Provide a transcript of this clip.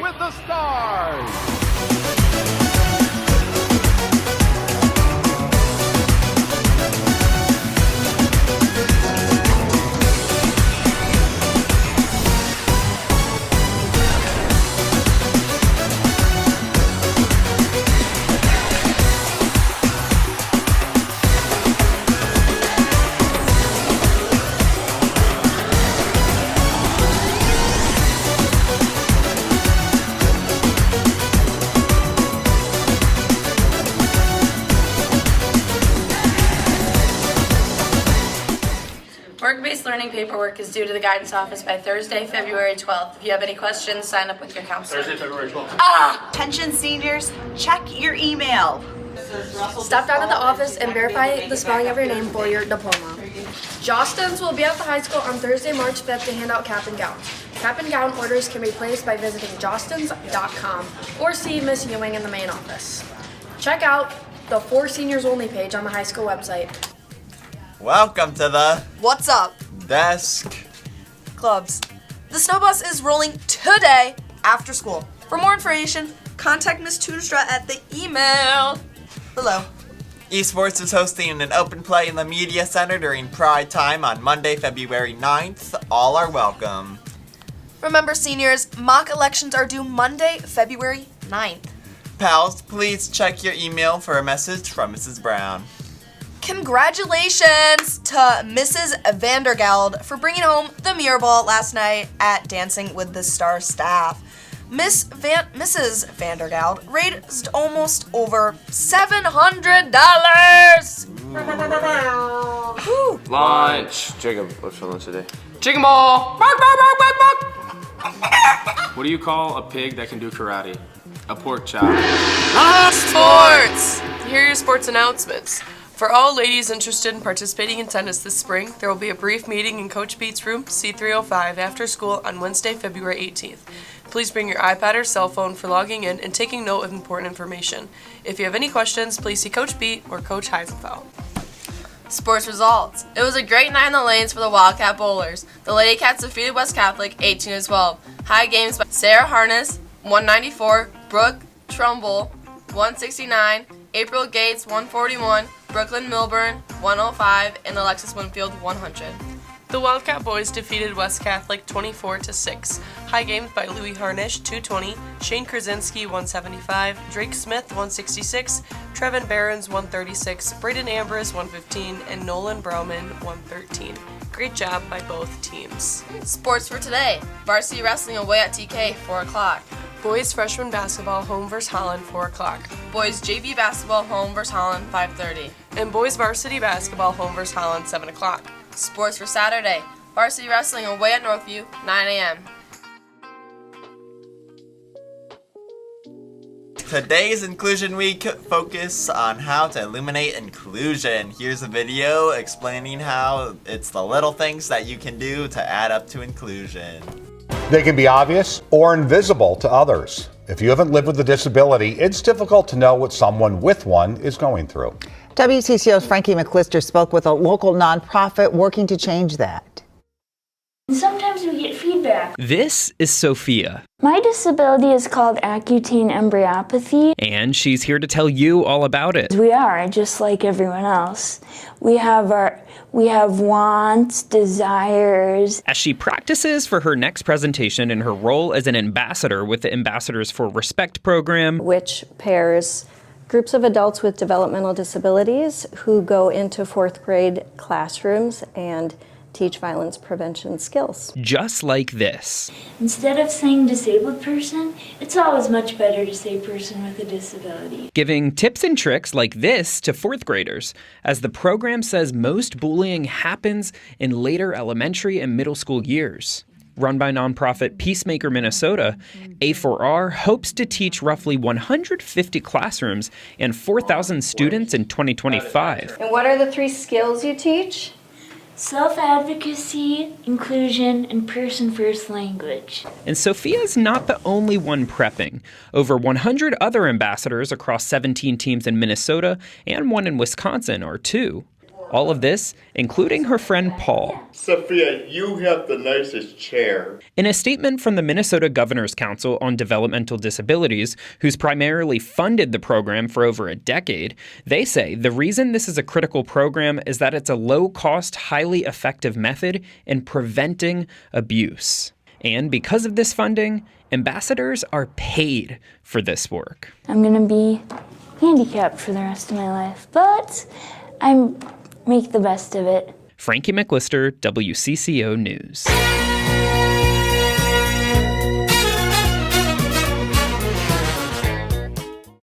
with the Stars. Work-based learning paperwork is due to the guidance office by Thursday, February 12th. If you have any questions, sign up with your counselor. Thursday, February 12th. Attention seniors, check your email. Stop down at the office and verify the spelling of your name for your diploma. Jostens will be at the high school on Thursday, March 5th to hand out cap and gowns. Cap and gown orders can be placed by visiting jostens.com or see Miss Ewing in the main office. Check out the For Seniors Only page on the high school website. Welcome to the What's up, desk. clubs? The snow bus is rolling today after school. For more information, contact Miss Tudestra at the email below. Esports is hosting an open play in the media center during Pride Time on Monday, February 9th. All are welcome. Remember, seniors, mock elections are due Monday, February 9th. Pals, please check your email for a message from Mrs. Brown. Congratulations to Mrs. Vandergeld for bringing home the mirror ball last night at Dancing with the Star staff. Mrs. Vandergeld raised almost over $700. Woo. Lunch. Jacob, what's for lunch today? Chicken ball! Bark, bark, bark, bark, bark! What do you call a pig that can do karate? A pork chop. Sports! Here are your sports announcements. For all ladies interested in participating in tennis this spring, there will be a brief meeting in Coach Beat's room, C305, after school on Wednesday, February 18th. Please bring your iPad or cell phone for logging in and taking note of important information. If you have any questions, please see Coach Beat or Coach Heisenfeld. Sports results. It was a great night in the lanes for the Wildcat Bowlers. The Lady Cats defeated West Catholic 18-12. High games by Sarah Harness, 194, Brooke Trumbull, 169, April Gates, 141, Brooklyn Milburn, 105, and Alexis Winfield, 100. The Wildcat boys defeated West Catholic 24-6. High games by Louis Harnish, 220, Shane Krasinski, 175, Drake Smith, 166, Trevin Barons, 136, Braden Ambrose, 115, and Nolan Brauman, 113. Great job by both teams. Sports for today. Varsity wrestling away at TK, 4 o'clock. Boys freshman basketball home vs. Holland, 4 o'clock. Boys JV basketball home vs. Holland, 5:30. And boys varsity basketball home vs. Holland, 7 o'clock. Sports for Saturday. Varsity wrestling away at Northview, 9 a.m. Today's Inclusion Week focus on how to illuminate inclusion. Here's a video explaining how it's the little things that you can do to add up to inclusion. They can be obvious or invisible to others. If you haven't lived with a disability, it's difficult to know what someone with one is going through. WCCO's Frankie McClister spoke with a local nonprofit working to change that. Sometimes we get feedback. This is Sophia. My disability is called accutane embryopathy. And she's here to tell you all about it. We are just like everyone else. We have wants, desires. As she practices for her next presentation in her role as an ambassador with the Ambassadors for Respect program, which pairs groups of adults with developmental disabilities who go into fourth grade classrooms and teach violence prevention skills. Just like this. Instead of saying disabled person, it's always much better to say person with a disability. Giving tips and tricks like this to fourth graders, as the program says most bullying happens in later elementary and middle school years. Run by nonprofit Peacemaker Minnesota, A4R hopes to teach roughly 150 classrooms and 4,000 students in 2025. And what are the 3 skills you teach? Self-advocacy, inclusion, and person-first language. And Sophia's not the only one prepping. Over 100 other ambassadors across 17 teams in Minnesota and one in Wisconsin are too. All of this, including her friend Paul. Sophia, you have the nicest chair. In a statement from the Minnesota Governor's Council on Developmental Disabilities, who's primarily funded the program for over a decade, they say the reason this is a critical program is that it's a low-cost, highly effective method in preventing abuse. And because of this funding, ambassadors are paid for this work. I'm gonna be handicapped for the rest of my life, but I make the best of it. Frankie McLister, WCCO News.